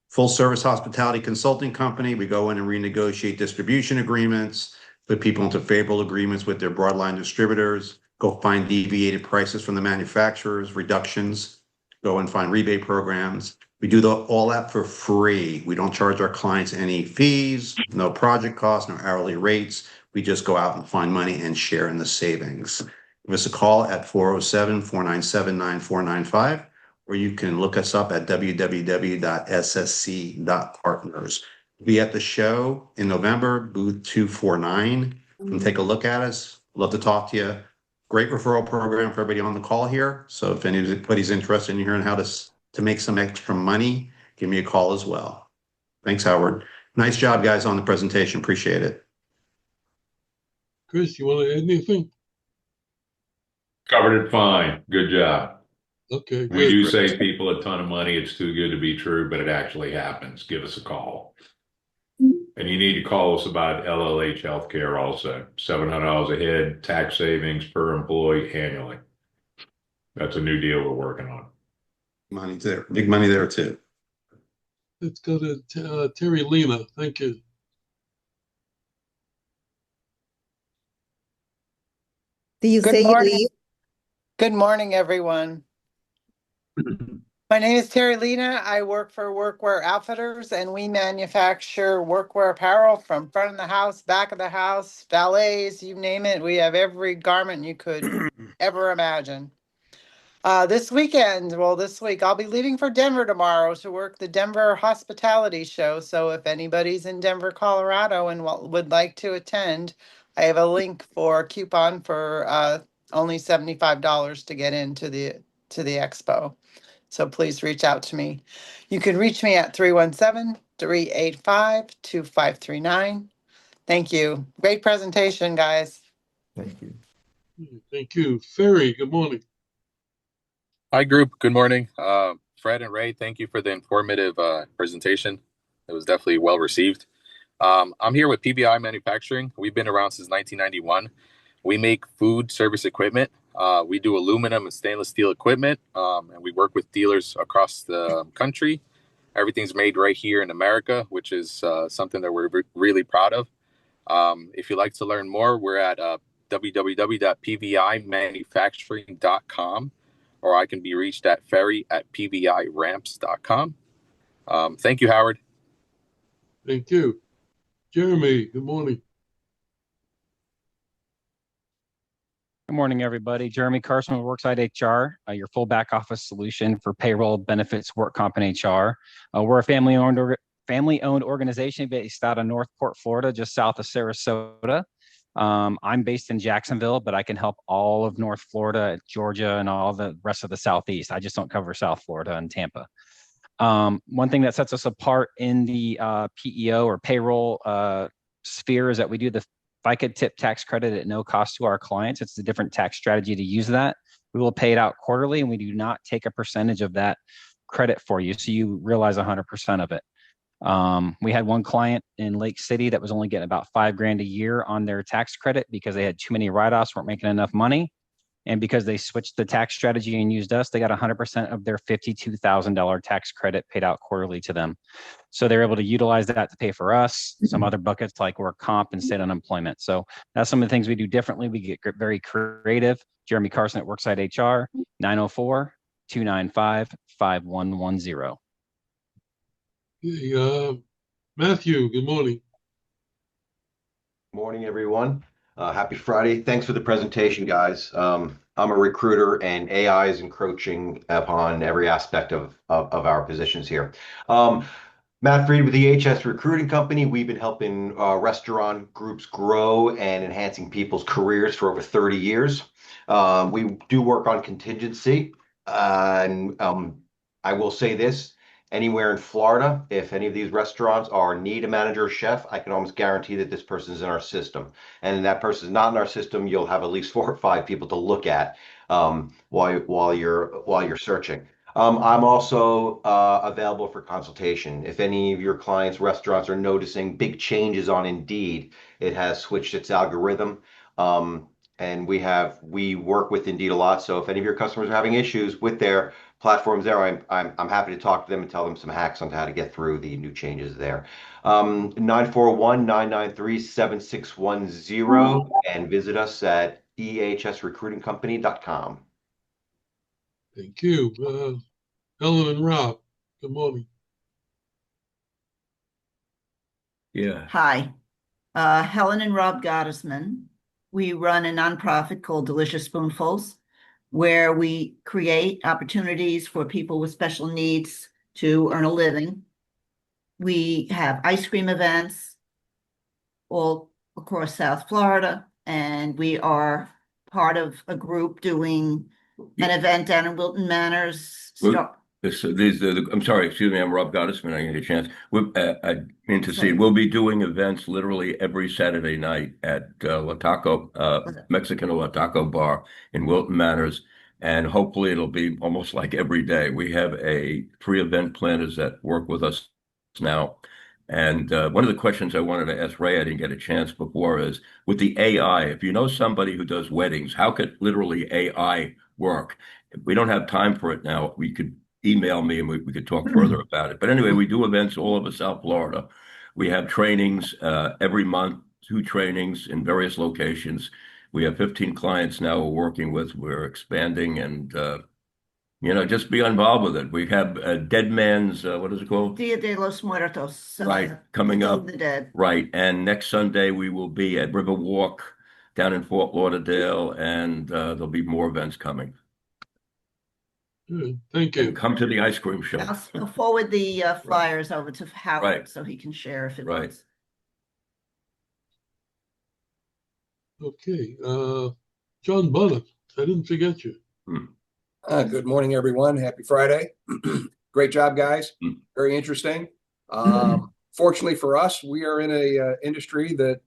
Full service hospitality consulting company. We go in and renegotiate distribution agreements, put people into favorable agreements with their broadline distributors, go find deviated prices from the manufacturers, reductions, go and find rebate programs. We do all that for free. We don't charge our clients any fees, no project costs, no hourly rates. We just go out and find money and share in the savings. Give us a call at 407-497-9495, or you can look us up at www.ssc.partners. Be at the show in November, booth 249, and take a look at us. Love to talk to you. Great referral program for everybody on the call here. So if anybody's interested in hearing how to make some extra money, give me a call as well. Thanks, Howard. Nice job, guys, on the presentation. Appreciate it. Chris, you want to add anything? Covered it fine. Good job. Okay, We do good. save people a ton of money. It's too good to be true, but it actually happens. Give us a call. And you need to call us about LLH Healthcare also. $700 a head, tax savings per employee annually. That's a new deal we're working on. Money there, big money there too. Let's go to Terry Lena. Thank you. Do you Good say you morning. leave? Good morning, everyone. My name is Terry Lena. I work for Workwear Outfitters, and we manufacture workwear apparel from front of the house, back of the house, valets, you name it. We have every garment you could ever imagine. This week, I'll be leaving for Denver tomorrow to work the Denver Hospitality Show. So if anybody's in Denver, Colorado, and would like to attend, I have a link for a coupon for only $75 to get into the expo. So please reach out to me. You can reach me at 317-385-2539. Thank you. Great presentation, guys. Thank you. Thank you. Ferry, good morning. Hi, group. Good morning. Fred and Ray, thank you for the informative presentation. It was definitely well received. I'm here with PBI Manufacturing. We've been around since 1991. We make food service equipment. We do aluminum and stainless steel equipment, and we work with dealers across the country. Everything's made right here in America, which is something that we're really proud of. If you'd like to learn more, we're at www.pvimanufacturing.com, or I can be reached at ferry@pviramps.com. Thank you, Howard. Thank you. Jeremy, good morning. Good morning, everybody. Jeremy Carson with Worksite HR, your full back office solution for payroll, benefits, work comp, and HR. We're a family-owned organization based out of Northport, Florida, just south of Sarasota. I'm based in Jacksonville, but I can help all of North Florida, Georgia, and all the rest of the Southeast. I just don't cover South Florida and Tampa. One thing that sets us apart in the PEO or payroll sphere is that we do the FICA tip tax credit at no cost to our clients. It's a different tax strategy to use that. We will pay it out quarterly, and we do not take a percentage of that credit for you, so you realize 100% of it. We had one client in Lake City that was only getting about $5,000 a year on their tax credit because they had too many write-offs, weren't making enough money. And because they switched the tax strategy and used us, they got 100% of their $52,000 tax credit paid out quarterly to them. So they're able to utilize that to pay for us, some other buckets like work comp and state unemployment. So that's some of the things we do differently. We get very creative. Jeremy Carson at Worksite HR, 904-295-5110. Hey, Matthew, good morning. Morning, everyone. Happy Friday. Thanks for the presentation, guys. I'm a recruiter, and AI is encroaching upon every aspect of our positions here. Matt Freed with the HS Recruiting Company. We've been helping restaurant groups grow and enhancing people's careers for over 30 years. We do work on contingency, and I will say this. Anywhere in Florida, if any of these restaurants need a manager or chef, I can almost guarantee that this person is in our system. And if that person is not in our system, you'll have at least 4 or 5 people to look at while you're searching. I'm also available for consultation. If any of your clients' restaurants are noticing big changes on Indeed, it has switched its algorithm. And we work with Indeed a lot. So if any of your customers are having issues with their platforms there, I'm happy to talk to them and tell them some hacks on how to get through the new changes there. 941-993-7610 and visit us at ehsrecruitingcompany.com. Thank you. Helen and Rob, good morning. Yeah. Hi. Helen and Rob Gottesman. We run a nonprofit called Delicious Spoonfuls, where we create opportunities for people with special needs to earn a living. We have ice cream events all across South Florida, and we are part of a group doing an event down in Wilton Manors. I'm sorry, excuse me, I'm Rob Gottesman. I get a chance. I mean to see, we'll be doing events literally every Saturday night at La Taco, Mexican La Taco Bar in Wilton Manors. And hopefully it'll be almost like every day. We have three event planners that work with us now. And one of the questions I wanted to ask Ray, I didn't get a chance before, is with the AI, if you know somebody who does weddings, how could literally AI work? If we don't have time for it now, we could email me and we could talk further about it. But anyway, we do events all over South Florida. We have trainings every month, 2 trainings in various locations. We have 15 clients now we're working with. We're expanding and, just be involved with it. We have Dead Man's, what is it called? Dia de los Muertos. Right, coming Day up. of the Dead. Right. And next Sunday, we will be at River Walk down in Fort Lauderdale, and there'll be more events coming. Good. Thank you. And come to the ice cream show. I'll forward the flyers over to Howard Right. so he can share if it Right. wants. Okay. John Bunnup, I didn't forget you. Good morning, everyone. Happy Friday. Great job, guys. Very interesting. Fortunately for us, we are in a industry that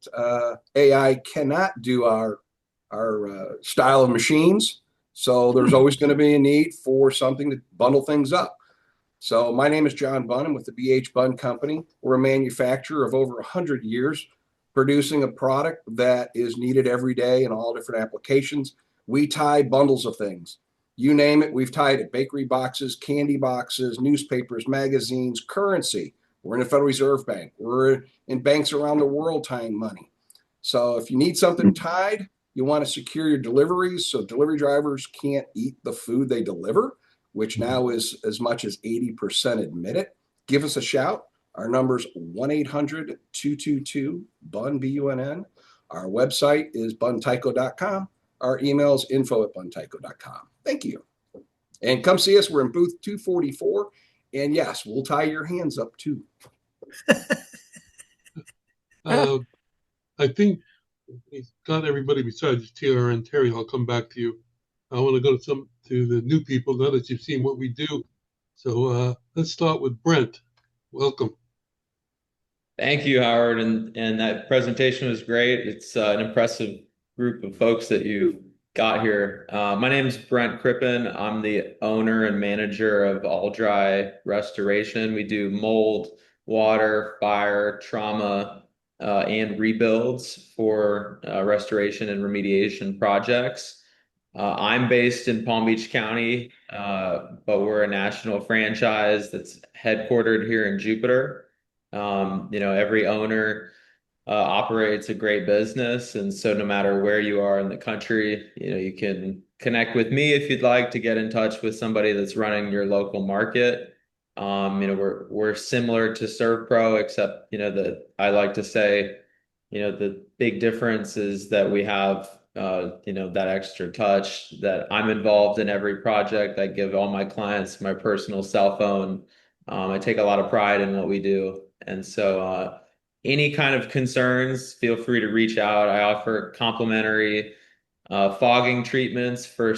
AI cannot do our style of machines. So there's always going to be a need for something to bundle things up. So my name is John Bunn. I'm with the BH Bunn Company. We're a manufacturer of over 100 years, producing a product that is needed every day in all different applications. We tie bundles of things. You name it, we've tied it. Bakery boxes, candy boxes, newspapers, magazines, currency. We're in the Federal Reserve Bank. We're in banks around the world tying money. So if you need something tied, you want to secure your deliveries so delivery drivers can't eat the food they deliver, which now is as much as 80% admit it. Give us a shout. Our number's 1-800-222-BUNN, B-U-N-N. Our website is buntyco.com. Our email is info@buntyco.com. Thank you. And come see us. We're in booth 244. And yes, we'll tie your hands up too. I think we've got everybody besides TRN. Terry, I'll come back to you. I want to go to the new people now that you've seen what we do. So let's start with Brent. Welcome. Thank you, Howard. And that presentation was great. It's an impressive group of folks that you got here. My name is Brent Crippen. I'm the owner and manager of All Dry Restoration. We do mold, water, fire, trauma, and rebuilds for restoration and remediation projects. I'm based in Palm Beach County, but we're a national franchise that's headquartered here in Jupiter. Every owner operates a great business, and so no matter where you are in the country, you can connect with me if you'd like to get in touch with somebody that's running your local market. We're similar to ServPro, except that I like to say, the big difference is that we have that extra touch, that I'm involved in every project. I give all my clients my personal cell phone. I take a lot of pride in what we do. And so any kind of concerns, feel free to reach out. I offer complimentary fogging treatments for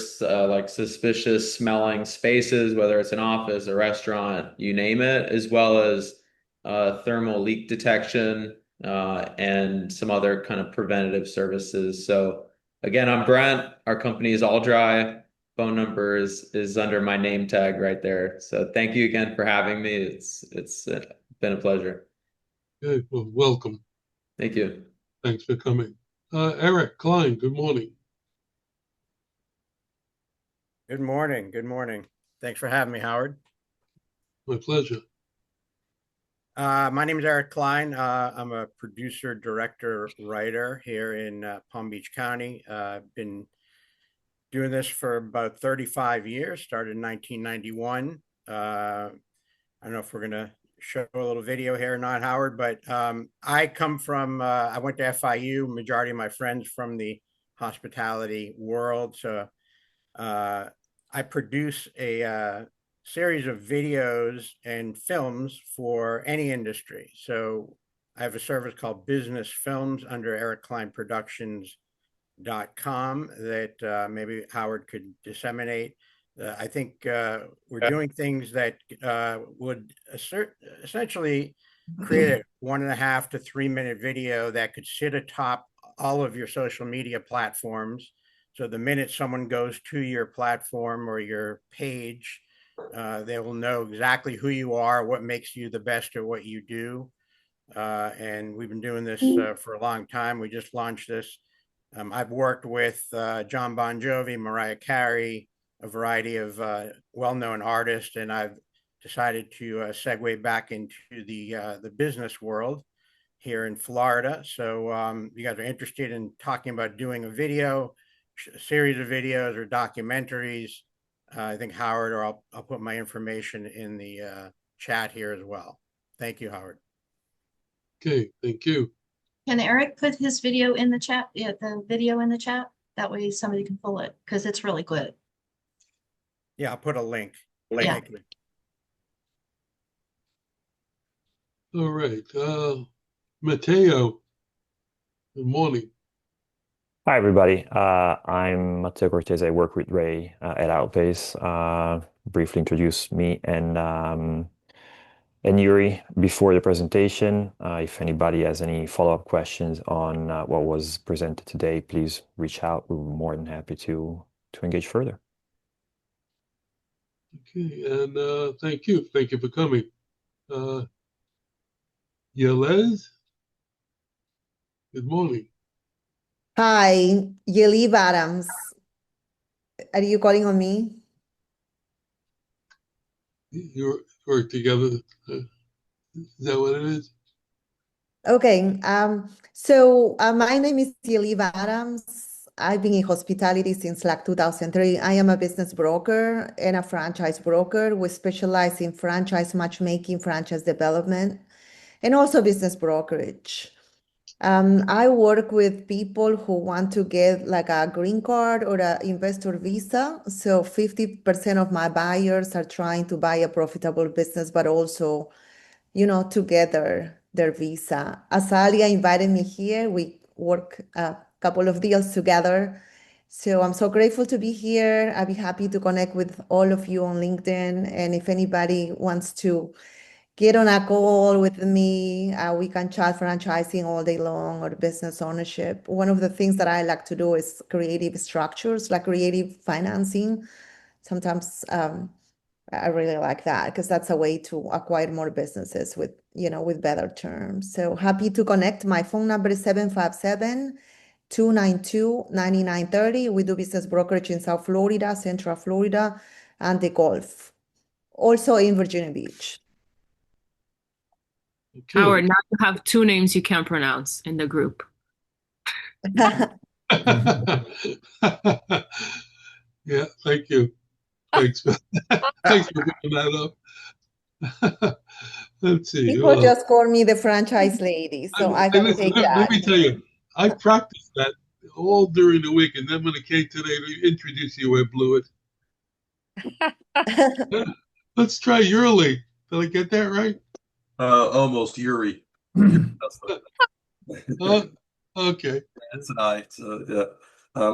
like suspicious smelling spaces, whether it's an office, a restaurant, you name it, as well as thermal leak detection and some other kind of preventative services. So again, I'm Brent. Our company is All Dry. Phone number is under my name tag right there. So thank you again for having me. It's been a pleasure. Okay, well, welcome. Thank you. Thanks for coming. Eric Klein, good morning. Good morning. Good morning. Thanks for having me, Howard. My pleasure. My name is Eric Klein. I'm a producer, director, writer here in Palm Beach County. I've been doing this for about 35 years, started in 1991. I don't know if we're going to show a little video here or not, Howard, but I come from, I went to FIU, majority of my friends from the hospitality world. So I produce a series of videos and films for any industry. So I have a service called Business Films under ericclineproductions.com that maybe Howard could disseminate. I think we're doing things that would essentially create a 1.5 to 3 minute video that could sit atop all of your social media platforms So the minute someone goes to your platform or your page, they will know exactly who you are, what makes you the best at what you do. And we've been doing this for a long time. We just launched this. I've worked with John Bon Jovi, Mariah Carey, a variety of well-known artists, and I've decided to segue back into the business world here in Florida. So you guys are interested in talking about doing a series of videos or documentaries, I think Howard, or I'll put my information in the chat here as well. Thank you, Howard. Okay, thank you. Can Eric put his video in the chat? Yeah, the video in the chat. That way somebody can pull it because it's really good. Yeah, I'll put a link. Yeah. Thank you. All right. Mateo, good morning. Hi, everybody. I'm Mateo Cortez. I work with Ray at Outpace. Briefly introduce me and Yuri before the presentation. If anybody has any follow-up questions on what was presented today, please reach out. We're more than happy to engage further. Okay, and thank you. Thank you for coming. Yelez, good morning. Hi, Yeliv Adams. Are you calling on me? You work together. Is that what it is? Okay. So my name is Yeliv Adams. I've been in hospitality since like 2003. I am a business broker and a franchise broker. We specialize in franchise matchmaking, franchise development, and also business brokerage. I work with people who want to get like a green card or an investor visa. So 50% of my buyers are trying to buy a profitable business, but also, together their visa. Azalia invited me here. We work a couple of deals together. So I'm so grateful to be here. I'd be happy to connect with all of you on LinkedIn. And if anybody wants to get on a call with me, we can chat franchising all day long or business ownership. One of the things that I like to do is creative structures, like creative financing. Sometimes I really like that because that's a way to acquire more businesses with better terms. So happy to connect. My phone number is 757-292-9930. We do business brokerage in South Florida, Central Florida, and the Gulf. Also in Virginia Beach. Okay. Howard, now you have two names you can't pronounce in the group. Yeah, thank you. Thanks for bringing that up. Let's see. People just call me the franchise lady, so I can take that. Let me tell you, I practiced that all during the week, and then when it came today to introduce you, I blew it. Let's try Yuri. Did I get that right? Almost Yuri. Okay. It's an I. So, yeah.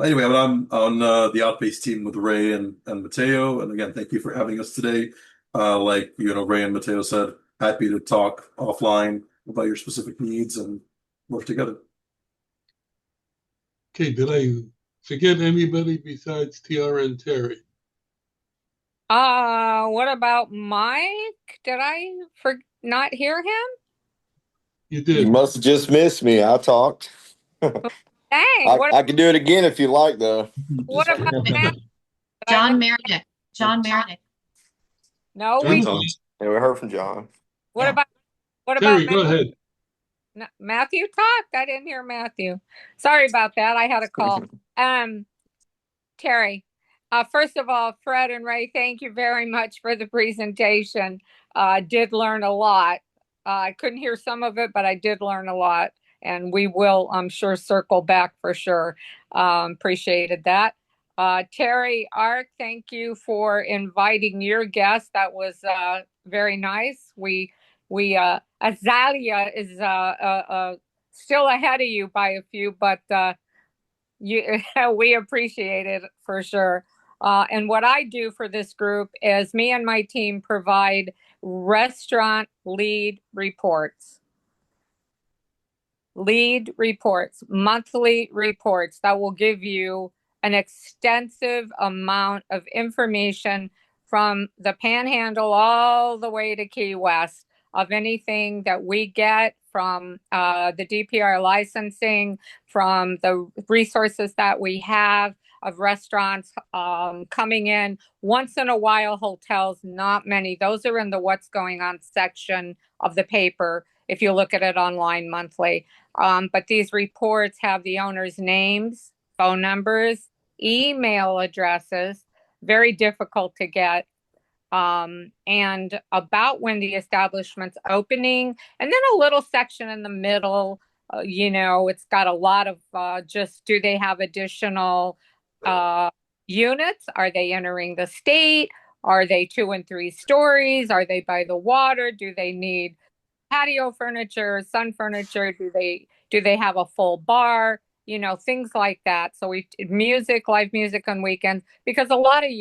Anyway, I'm on the Outpace team with Ray and Mateo. And again, thank you for having us today. Like Ray and Mateo said, happy to talk offline about your specific needs and work together. Okay, did I forget anybody besides TRN Terry? What about Mike? Did I not hear him? You did. You must have just missed me. I talked. Dang. I can do it again if you like, though. What about Matt? John Mernick. John Mernick. No, Yeah, we heard from John. What about Terry, go ahead. No, Matthew talked. I didn't hear Matthew. Sorry about that. I had a call. Terry, first of all, Fred and Ray, thank you very much for the presentation. Did learn a lot. I couldn't hear some of it, but I did learn a lot. And we will, I'm sure, circle back for sure. Appreciated that. Terry, Ark, thank you for inviting your guest. That was very nice. Azalia is still ahead of you by a few, but we appreciate it for sure. And what I do for this group is me and my team provide restaurant lead reports, monthly reports that will give you an extensive amount of information from the Panhandle all the way to Key West of anything that we get from the DPR licensing, from the resources that we have of restaurants coming in. Once in a while, hotels, not many. Those are in the what's going on section of the paper if you look at it online monthly. But these reports have the owners' names, phone numbers, email addresses, very difficult to get, and about when the establishment's opening, and then a little section in the middle. It's got a lot of just, do they have additional units? Are they entering the state? Are they 2 and 3 stories? Are they by the water? Do they need patio furniture, sun furniture? Do they have a full bar? Things like that. So live music on weekends, because a lot of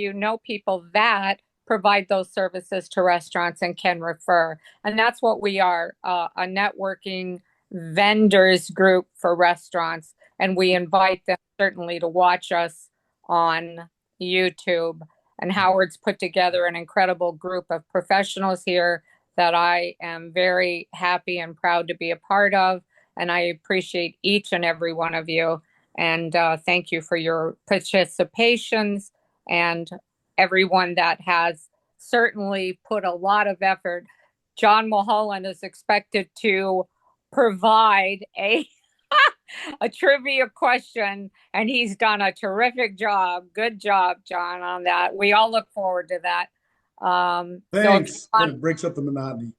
people that provide those services to restaurants and can refer. And that's what we are, a networking vendors group for restaurants. And we invite them certainly to watch us on YouTube. And Howard's put together an incredible group of professionals here that I am very happy and proud to be a part of. And I appreciate each and every one of you. And thank you for your participations, and everyone that has certainly put a lot of effort. John Mulholland is expected to provide a trivia question, and he's done a terrific job. Good job, John, on that. We all look forward to that. Thanks. It breaks up the monotony.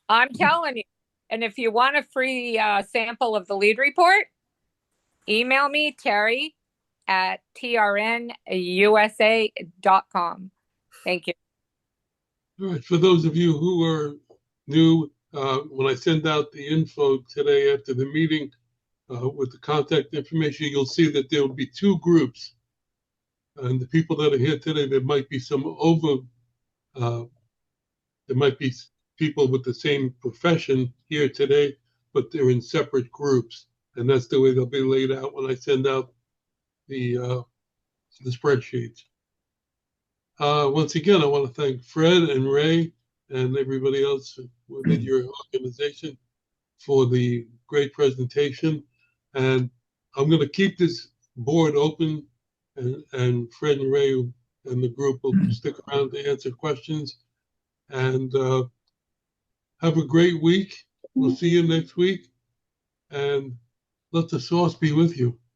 I'm telling you. And if you want a free sample of the lead report, email me, Terry, at trnusa.com. Thank you. All right. For those of you who are new, when I send out the info today after the meeting with the contact information, you'll see that there will be 2 groups. And the people that are here today, there might be there might be people with the same profession here today, but they're in separate groups. And that's the way they'll be laid out when I send out the spreadsheets. Once again, I want to thank Fred and Ray and everybody else within your organization for the great presentation. And I'm going to keep this board open, and Fred and Ray and the group will stick around to answer questions. And have a great week. We'll see you next week. And let the sauce be with you.